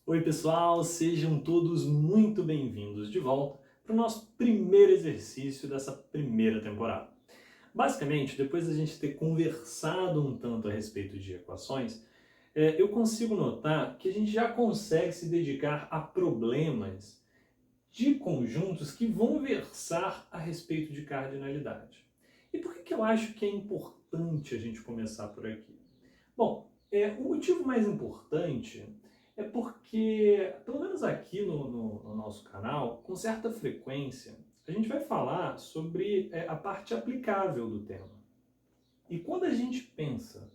Oi pessoal, sejam todos muito bem-vindos de volta para o nosso primeiro exercício dessa primeira temporada. Basicamente, depois da gente ter conversado um tanto a respeito de equações, eu consigo notar que a gente já consegue se dedicar a problemas de conjuntos que vão versar a respeito de cardinalidade. E por que eu acho que é importante a gente começar por aqui? Bom, o motivo mais importante é porque, pelo menos aqui no nosso canal, com certa frequência, a gente vai falar sobre a parte aplicável do tema. E quando a gente pensa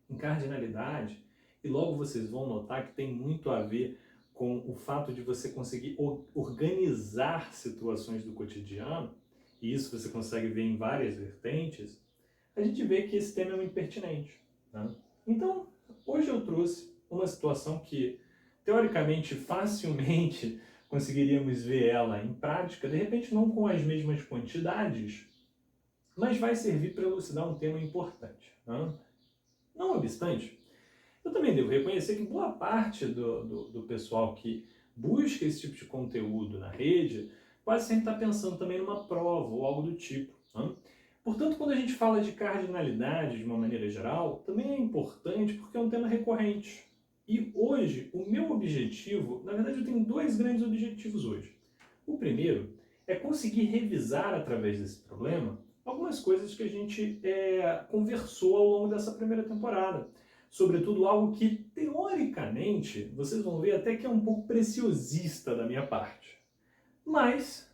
em cardinalidade, e logo vocês vão notar que tem muito a ver com o fato de você conseguir organizar situações do cotidiano, e isso você consegue ver em várias vertentes, a gente vê que esse tema é muito pertinente. Né? Então, hoje eu trouxe uma situação que, teoricamente, facilmente conseguiríamos ver ela em prática, de repente não com as mesmas quantidades, mas vai servir para elucidar um tema importante. Né? Não obstante, eu também devo reconhecer que boa parte do pessoal que busca esse tipo de conteúdo na rede quase sempre está pensando também numa prova ou algo do tipo. Né? Portanto, quando a gente fala de cardinalidade de uma maneira geral, também é importante porque é um tema recorrente. E hoje, o meu objetivo, na verdade eu tenho dois grandes objetivos hoje. O primeiro é conseguir revisar através desse problema algumas coisas que a gente conversou ao longo dessa primeira temporada. Sobretudo algo que, teoricamente, vocês vão ver até que é um pouco preciosista da minha parte. Mas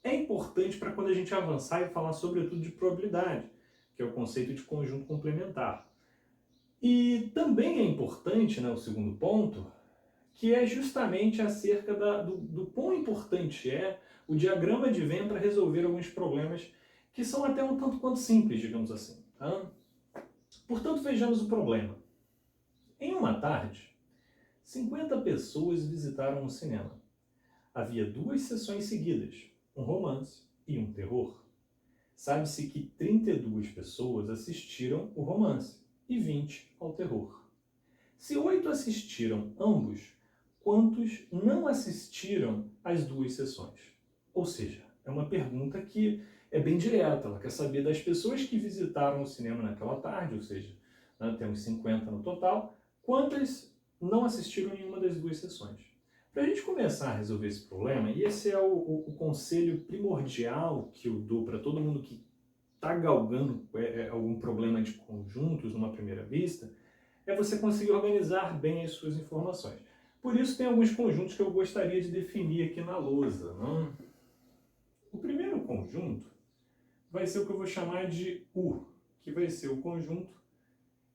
é importante para quando a gente avançar e falar sobretudo de probabilidade, que é o conceito de conjunto complementar. E também é importante, né, o segundo ponto, que é justamente acerca do quão importante é o diagrama de Venn para resolver alguns problemas que são até um tanto quanto simples, digamos assim. Tá? Portanto, vejamos o problema. Em uma tarde, 50 pessoas visitaram o cinema. Havia duas sessões seguidas, um romance e um terror. Sabe-se que 32 pessoas assistiram o romance e 20 ao terror. Se 8 assistiram ambos, quantos não assistiram às duas sessões? Ou seja, é uma pergunta que é bem direta. Ela quer saber das pessoas que visitaram o cinema naquela tarde, ou seja, né, temos 50 no total, quantas não assistiram nenhuma das duas sessões? Para a gente começar a resolver esse problema, e esse é o conselho primordial que eu dou para todo mundo que está galgando algum problema de conjuntos numa primeira vista, é você conseguir organizar bem as suas informações. Por isso tem alguns conjuntos que eu gostaria de definir aqui na lousa. Não? O primeiro conjunto vai ser o que eu vou chamar de U, que vai ser o conjunto,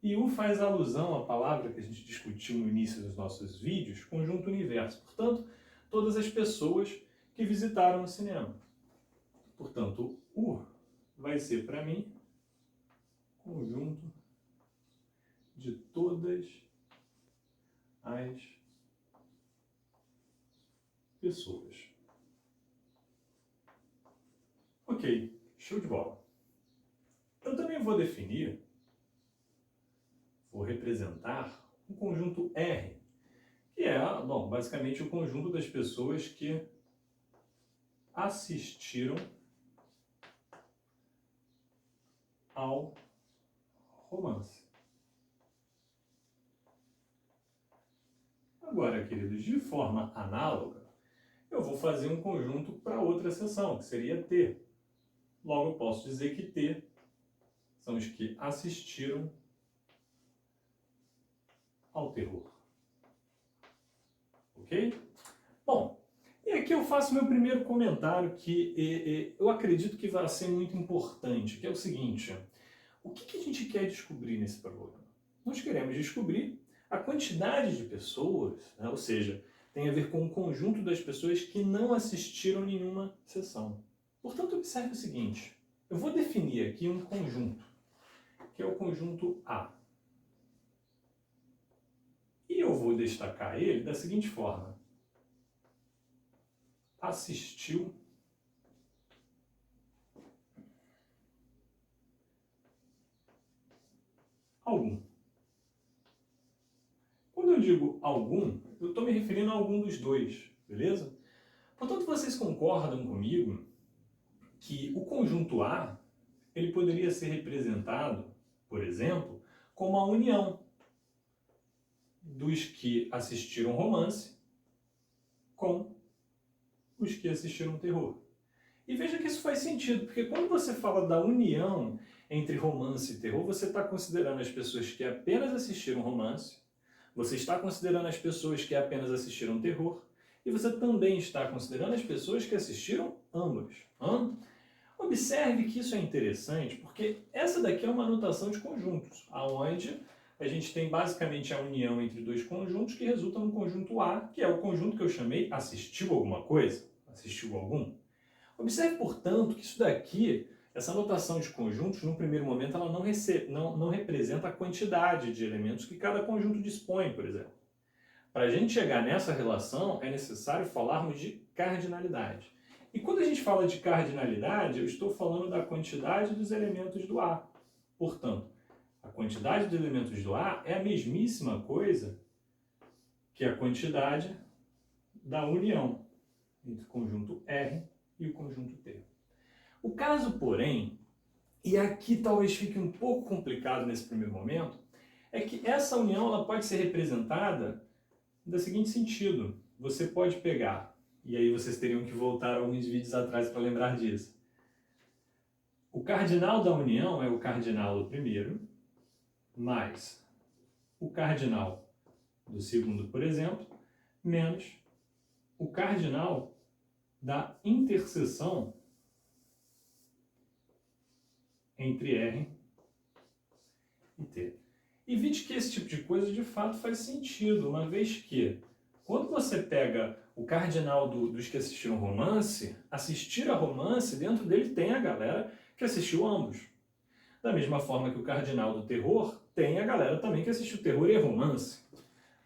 e U faz alusão à palavra que a gente discutiu no início dos nossos vídeos, conjunto universo. Portanto, todas as pessoas que visitaram o cinema. Portanto, U vai ser para mim conjunto de todas as pessoas. Ok, show de bola. Eu também vou definir, vou representar um conjunto R, que é, bom, basicamente o conjunto das pessoas que assistiram ao romance. Agora, queridos, de forma análoga, eu vou fazer um conjunto para outra seção, que seria T. Logo, eu posso dizer que T são os que assistiram ao terror. Ok? Bom, e aqui eu faço meu primeiro comentário que eu acredito que vai ser muito importante, que é o seguinte: o que a gente quer descobrir nesse problema? Nós queremos descobrir a quantidade de pessoas, né? Ou seja, tem a ver com o conjunto das pessoas que não assistiram nenhuma sessão. Portanto, observe o seguinte: eu vou definir aqui um conjunto, que é o conjunto A. E eu vou destacar ele da seguinte forma: assistiu algum. Quando eu digo algum, eu estou me referindo a algum dos dois, beleza? Portanto, vocês concordam comigo que o conjunto A ele poderia ser representado, por exemplo, como a união dos que assistiram romance com os que assistiram terror. E veja que isso faz sentido, porque quando você fala da união entre romance e terror, você está considerando as pessoas que apenas assistiram romance, você está considerando as pessoas que apenas assistiram terror, e você também está considerando as pessoas que assistiram ambos. Observe que isso é interessante, porque essa daqui é uma notação de conjuntos, onde a gente tem basicamente a união entre dois conjuntos que resulta no conjunto A, que é o conjunto que eu chamei assistiu alguma coisa, assistiu algum. Observe, portanto, que isso daqui, essa notação de conjuntos, num primeiro momento, ela não representa a quantidade de elementos que cada conjunto dispõe, por exemplo. Para a gente chegar nessa relação, é necessário falarmos de cardinalidade. E quando a gente fala de cardinalidade, eu estou falando da quantidade dos elementos do A. Portanto, a quantidade dos elementos do A é a mesmíssima coisa que a quantidade da união entre o conjunto R e o conjunto T. O caso, porém, e aqui talvez fique um pouco complicado nesse primeiro momento, é que essa união ela pode ser representada do seguinte sentido. Você pode pegar, e aí vocês teriam que voltar alguns vídeos atrás para lembrar disso. O cardinal da união é o cardinal do primeiro, mais o cardinal do segundo, por exemplo, menos o cardinal da interseção entre R e T. E vide que esse tipo de coisa de fato faz sentido, uma vez que quando você pega o cardinal dos que assistiram romance, assistir a romance, dentro dele tem a galera que assistiu ambos. Da mesma forma que o cardinal do terror, tem a galera também que assistiu terror e romance.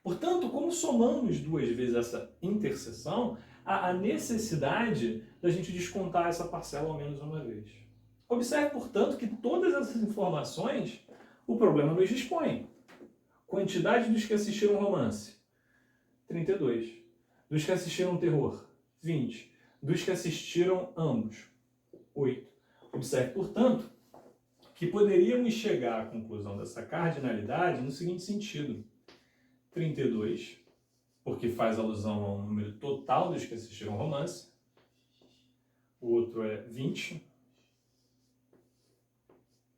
Portanto, como somamos duas vezes essa interseção, há a necessidade da gente descontar essa parcela ao menos uma vez. Observe, portanto, que todas essas informações o problema nos dispõe. Quantidade dos que assistiram romance, 32. Dos que assistiram terror, 20. Dos que assistiram ambos, 8. Observe, portanto, que poderíamos chegar à conclusão dessa cardinalidade no seguinte sentido. 32, porque faz alusão ao número total dos que assistiram romance. O outro é 20,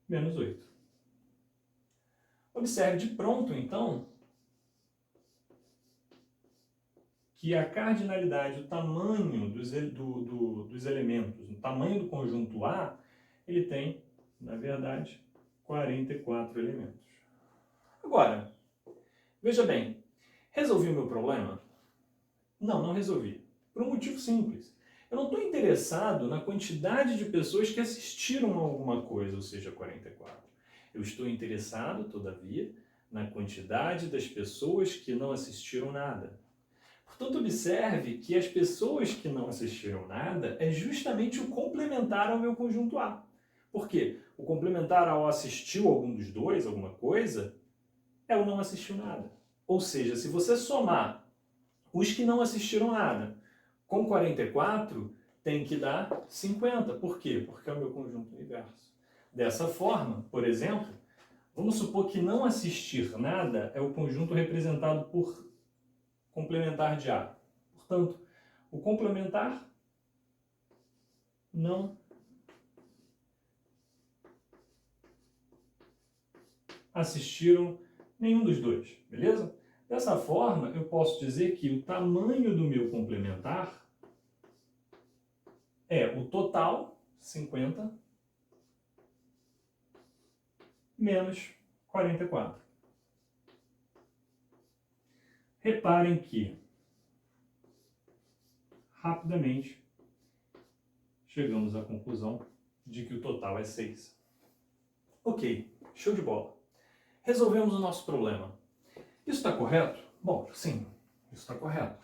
menos 8. Observe de pronto, então, que a cardinalidade, o tamanho dos elementos, o tamanho do conjunto A, ele tem, na verdade, 44 elementos. Agora, veja bem, resolvi o meu problema? Não, não resolvi. Por um motivo simples. Eu não estou interessado na quantidade de pessoas que assistiram a alguma coisa, ou seja, 44. Eu estou interessado, todavia, na quantidade das pessoas que não assistiram nada. Portanto, observe que as pessoas que não assistiram nada é justamente o complementar ao meu conjunto A. Por quê? O complementar ao assistiu algum dos dois, alguma coisa, é o não assistiu nada. Ou seja, se você somar os que não assistiram nada com 44, tem que dar 50. Por quê? Porque é o meu conjunto inverso. Dessa forma, por exemplo, vamos supor que não assistir nada é o conjunto representado por complementar de A. Portanto, o complementar não assistiram nenhum dos dois, beleza? Dessa forma, eu posso dizer que o tamanho do meu complementar é o total, 50, menos 44. Reparem que, rapidamente, chegamos à conclusão de que o total é 6. Ok, show de bola. Resolvemos o nosso problema. Isso está correto? Bom, sim, isso está correto.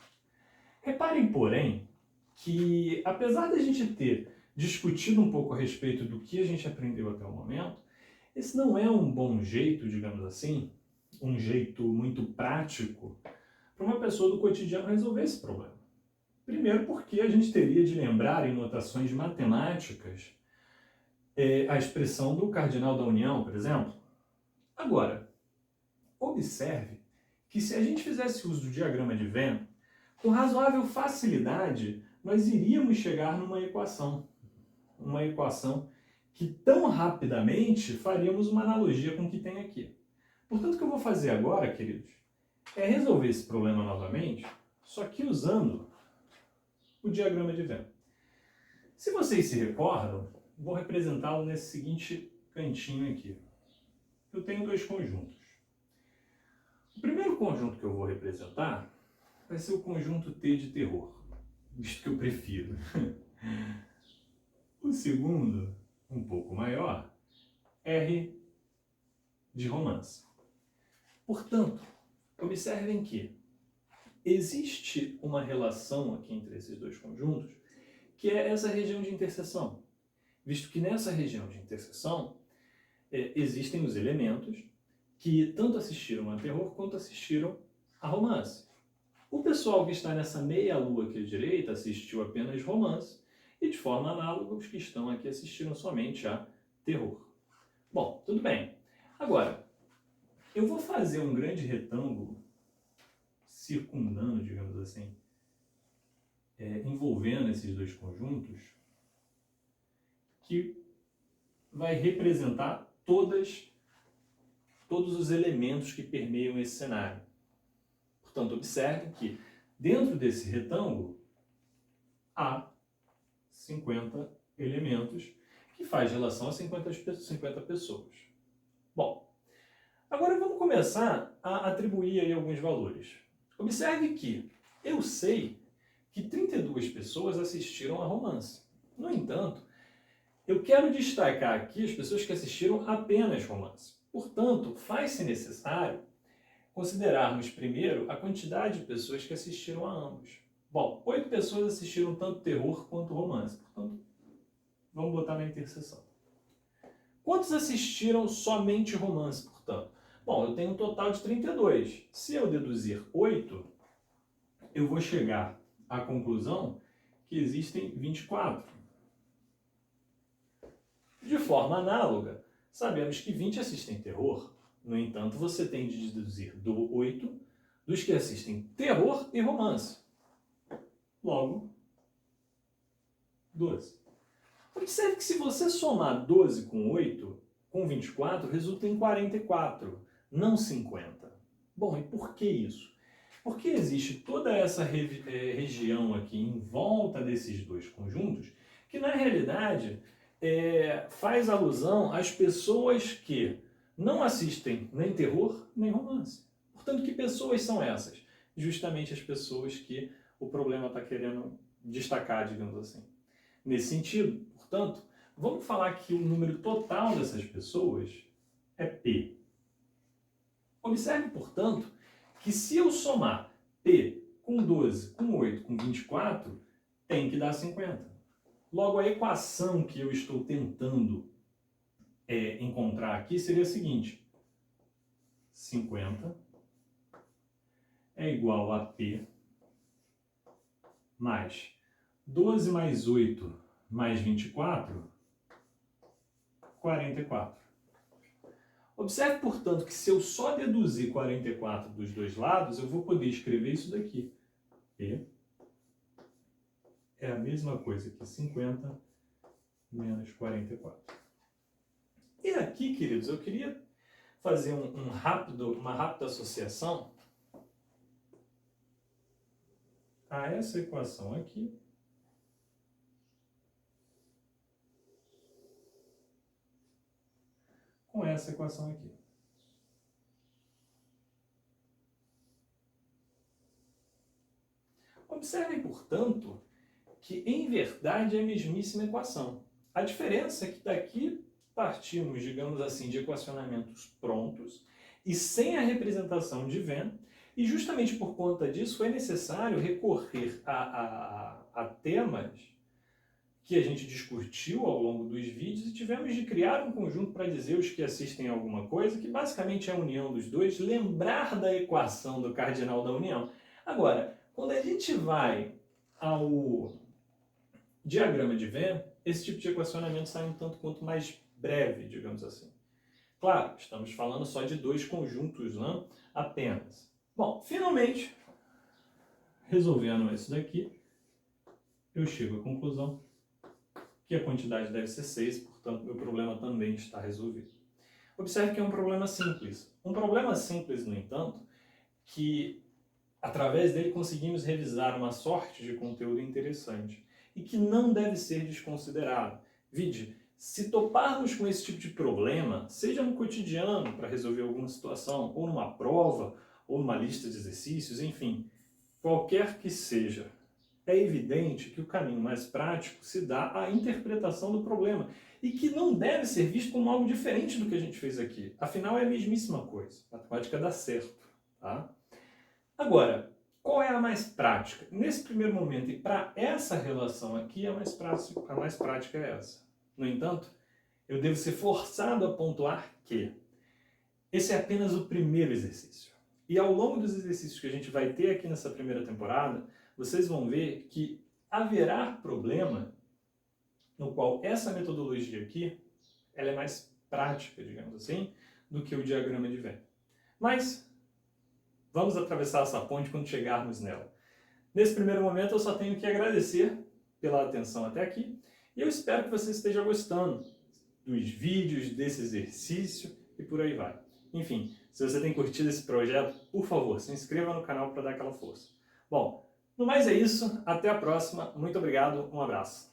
Reparem, porém, que apesar de a gente ter discutido um pouco a respeito do que a gente aprendeu até o momento, esse não é um bom jeito, digamos assim, um jeito muito prático para uma pessoa do cotidiano resolver esse problema. Primeiro porque a gente teria de lembrar em notações matemáticas a expressão do cardinal da união, por exemplo. Agora, observe que se a gente fizesse uso do diagrama de Venn, com razoável facilidade, nós iríamos chegar numa equação. Uma equação que tão rapidamente faríamos uma analogia com o que tem aqui. Portanto, o que eu vou fazer agora, queridos, é resolver esse problema novamente, só que usando o diagrama de Venn. Se vocês se recordam, vou representá-lo nesse seguinte cantinho aqui. Eu tenho dois conjuntos. O primeiro conjunto que eu vou representar vai ser o conjunto T de terror, visto que eu prefiro. O segundo, um pouco maior, R de romance. Portanto, observem que existe uma relação aqui entre esses dois conjuntos, que é essa região de interseção. Visto que nessa região de interseção existem os elementos que tanto assistiram a terror quanto assistiram a romance. O pessoal que está nessa meia-lua aqui à direita assistiu apenas romance, e de forma análoga os que estão aqui assistiram somente a terror. Bom, tudo bem. Agora, eu vou fazer um grande retângulo circundando, digamos assim, envolvendo esses dois conjuntos, que vai representar todos os elementos que permeiam esse cenário. Portanto, observe que dentro desse retângulo há 50 elementos que faz relação a 50 pessoas. Bom, agora vamos começar a atribuir aí alguns valores. Observe que eu sei que 32 pessoas assistiram a romance. No entanto, eu quero destacar aqui as pessoas que assistiram apenas romance. Portanto, faz-se necessário considerarmos primeiro a quantidade de pessoas que assistiram a ambos. Bom, 8 pessoas assistiram tanto terror quanto romance. Portanto, vamos botar na interseção. Quantos assistiram somente romance, portanto? Bom, eu tenho um total de 32. Se eu deduzir 8, eu vou chegar à conclusão que existem 24. De forma análoga, sabemos que 20 assistem terror. No entanto, você tem de deduzir 8 dos que assistem terror e romance. Logo, 12. Observe que se você somar 12 com 8, com 24, resulta em 44, não 50. Bom, e por que isso? Porque existe toda essa região aqui em volta desses dois conjuntos, que na realidade faz alusão às pessoas que não assistem nem terror nem romance. Portanto, que pessoas são essas? Justamente as pessoas que o problema está querendo destacar, digamos assim. Nesse sentido, portanto, vamos falar que o número total dessas pessoas é P. Observe, portanto, que se eu somar P com 12, com 8, com 24, tem que dar 50. Logo, a equação que eu estou tentando encontrar aqui seria a seguinte: 50 é igual a P mais 12 mais 8 mais 24, 44. Observe, portanto, que se eu só deduzir 44 dos dois lados, eu vou poder escrever isso daqui. P é a mesma coisa que 50 menos 44. E aqui, queridos, eu queria fazer uma rápida associação a essa equação aqui com essa equação aqui. Observem, portanto, que em verdade é a mesmíssima equação. A diferença é que daqui partimos, digamos assim, de equacionamentos prontos e sem a representação de Venn, e justamente por conta disso foi necessário recorrer a temas que a gente discutiu ao longo dos vídeos e tivemos de criar um conjunto para dizer os que assistem a alguma coisa, que basicamente é a união dos dois, lembrar da equação do cardinal da união, Agora, quando a gente vai ao diagrama de Venn, esse tipo de equacionamento sai um tanto quanto mais breve, digamos assim. Claro, estamos falando só de dois conjuntos, né? Apenas. Bom, finalmente, resolvendo isso daqui, eu chego à conclusão que a quantidade deve ser 6, portanto, meu problema também está resolvido. Observe que é um problema simples. Um problema simples, no entanto, que através dele conseguimos revisar uma sorte de conteúdo interessante e que não deve ser desconsiderado. Vide, se toparmos com esse tipo de problema, seja no cotidiano para resolver alguma situação, ou numa prova, ou numa lista de exercícios, enfim, qualquer que seja, é evidente que o caminho mais prático se dá à interpretação do problema e que não deve ser visto como algo diferente do que a gente fez aqui. Afinal, é a mesmíssima coisa. A matemática dá certo, tá? Agora, qual é a mais prática? Nesse primeiro momento, e para essa relação aqui, a mais prática é essa. No entanto, eu devo ser forçado a pontuar que esse é apenas o primeiro exercício. E ao longo dos exercícios que a gente vai ter aqui nessa primeira temporada, vocês vão ver que haverá problema no qual essa metodologia aqui ela é mais prática, digamos assim, do que o diagrama de Venn. Mas vamos atravessar essa ponte quando chegarmos nela. Nesse primeiro momento eu só tenho que agradecer pela atenção até aqui e eu espero que você esteja gostando dos vídeos, desse exercício e por aí vai. Enfim, se você tem curtido esse projeto, por favor, se inscreva no canal para dar aquela força. Bom, no mais é isso, até a próxima, muito obrigado, um abraço.